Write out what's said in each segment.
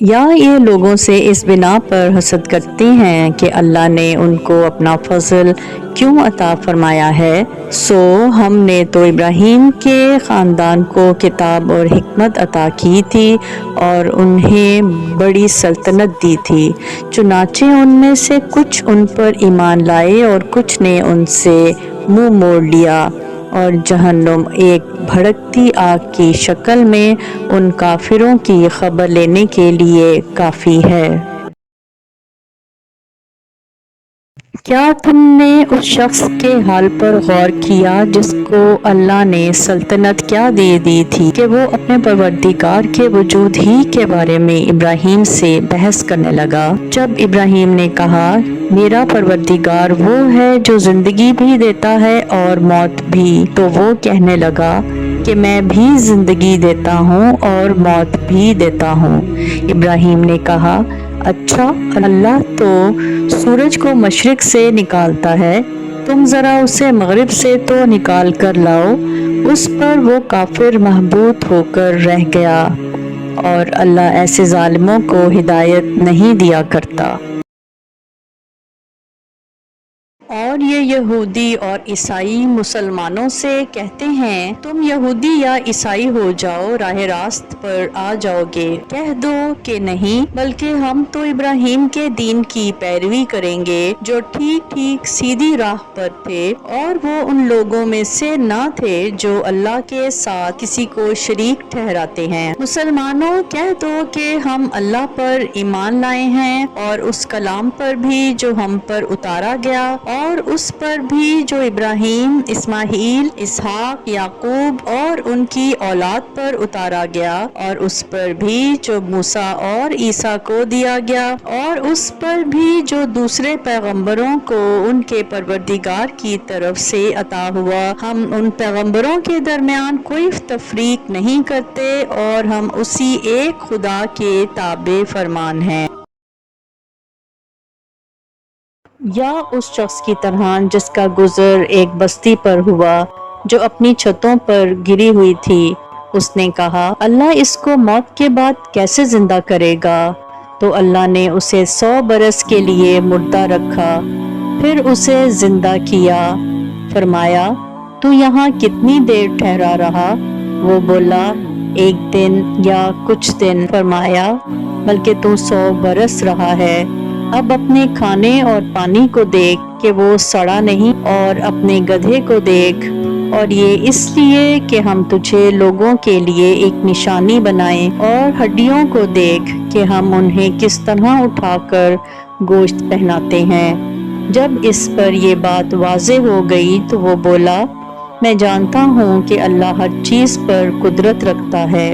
یا یہ لوگوں سے اس بنا پر حسد کرتے ہیں کہ اللہ نے ان کو اپنا فضل کیوں عطا فرمایا ہے؟ سو ہم نے تو ابراہیم کے خاندان کو کتاب اور حکمت عطا کی تھی اور انہیں بڑی سلطنت دی تھی، چنانچہ ان میں سے کچھ ان پر ایمان لائے اور کچھ نے ان سے منہ موڑ لیا، اور جہنم ایک بھڑکتی آگ کی شکل میں ان کافروں کی خبر لینے کے لیے کافی ہے۔ کیا تم نے اس شخص کے حال پر غور کیا جس کو اللہ نے سلطنت کیا دے دی تھی کہ وہ اپنے پروردگار کے وجود ہی کے بارے میں ابراہیم سے بحث کرنے لگا؟ جب ابراہیم نے کہا میرا پروردگار وہ ہے جو زندگی بھی دیتا ہے اور موت بھی، تو وہ کہنے لگا کہ میں بھی زندگی دیتا ہوں اور موت بھی دیتا ہوں۔ ابراہیم نے کہا اچھا، اللہ تو سورج کو مشرق سے نکالتا ہے، تم ذرا اسے مغرب سے تو نکال کر لاؤ۔ اس پر وہ کافر محبوط ہو کر رہ گیا، اور اللہ ایسے ظالموں کو ہدایت نہیں دیا کرتا۔ اور یہ یہودی اور عیسائی مسلمانوں سے کہتے ہیں تم یہودی یا عیسائی ہو جاؤ، راہ راست پر آ جاؤ گے۔ کہہ دو کہ نہیں، بلکہ ہم تو ابراہیم کے دین کی پیروی کریں گے جو ٹھیک ٹھیک سیدھی راہ پر تھے، اور وہ ان لوگوں میں سے نہ تھے جو اللہ کے ساتھ کسی کو شریک ٹھہراتے ہیں۔ مسلمانوں، کہہ دو کہ ہم اللہ پر ایمان لائے ہیں اور اس کلام پر بھی جو ہم پر اتارا گیا، اور اس پر بھی جو ابراہیم، اسماعیل، اسحاق، یعقوب اور ان کی اولاد پر اتارا گیا، اور اس پر بھی جو موسیٰ اور عیسیٰ کو دیا گیا، اور اس پر بھی جو دوسرے پیغمبروں کو ان کے پروردگار کی طرف سے عطا ہوا۔ ہم ان پیغمبروں کے درمیان کوئی تفریق نہیں کرتے، اور ہم اسی ایک خدا کے تابع فرمان ہیں۔ یا اس شخص کی طرح جس کا گزر ایک بستی پر ہوا جو اپنی چھتوں پر گری ہوئی تھی، اس نے کہا اللہ اس کو موت کے بعد کیسے زندہ کرے گا؟ تو اللہ نے اسے 100 برس کے لیے مردہ رکھا، پھر اسے زندہ کیا۔ فرمایا تو یہاں کتنی دیر ٹھہرا رہا؟ وہ بولا 1 دن یا کچھ دن۔ فرمایا بلکہ تو 100 برس رہا ہے۔ اب اپنے کھانے اور پانی کو دیکھ کہ وہ سڑا نہیں، اور اپنے گدھے کو دیکھ، اور یہ اس لیے کہ ہم تجھے لوگوں کے لیے ایک نشانی بنائیں، اور ہڈیوں کو دیکھ کہ ہم انہیں کس طرح اٹھا کر گوشت پہناتے ہیں۔ جب اس پر یہ بات واضح ہو گئی تو وہ بولا میں جانتا ہوں کہ اللہ ہر چیز پر قدرت رکھتا ہے۔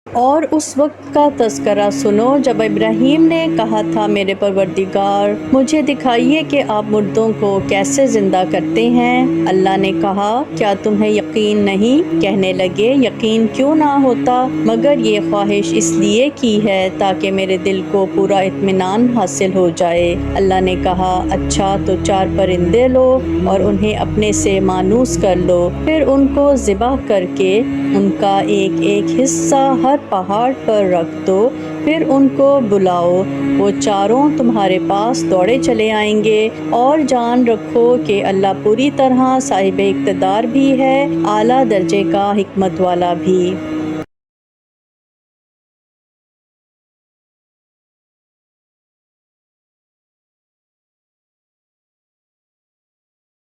اور اس وقت کا تذکرہ سنو جب ابراہیم نے کہا تھا میرے پروردگار مجھے دکھائیے کہ آپ مردوں کو کیسے زندہ کرتے ہیں۔ اللہ نے کہا کیا تمہیں یقین نہیں؟ کہنے لگے یقین کیوں نہ ہوتا، مگر یہ خواہش اس لیے کی ہے تاکہ میرے دل کو پورا اطمینان حاصل ہو جائے۔ اللہ نے کہا اچھا تو 4 پرندے لو اور انہیں اپنے سے مانوس کر لو، پھر ان کو ذبح کر کے ان کا ایک ایک حصہ ہر پہاڑ پر رکھ دو، پھر ان کو بلاؤ، وہ چاروں تمہارے پاس دوڑے چلے آئیں گے، اور جان رکھو کہ اللہ پوری طرح صاحب اقتدار بھی ہے، اعلیٰ درجے کا حکمت والا بھی۔